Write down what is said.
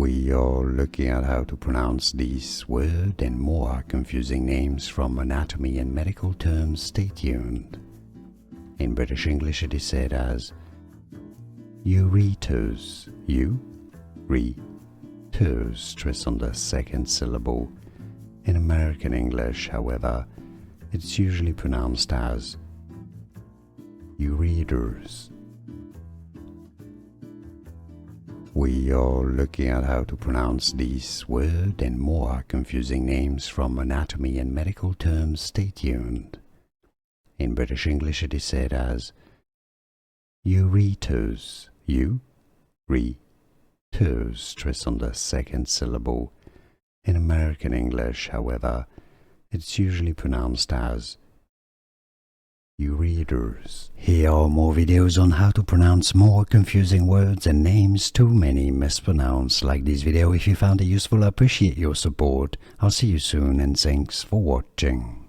We are looking at how to pronounce these weird and more confusing names from anatomy and medical terms. Stay tuned. In British English it is said as ureters, U-re-ters, stress on the second syllable. In American English, however, it's usually pronounced as ureters. We are looking at how to pronounce these weird and more confusing names from anatomy and medical terms. Stay tuned. In British English it is said as ureters, U-re-ters, stress on the second syllable. In American English, however, it's usually pronounced as ureters. Here are more videos on how to pronounce more confusing words and names too many mispronounced. Like this video if you found it useful. I appreciate your support. I'll see you soon and thanks for watching.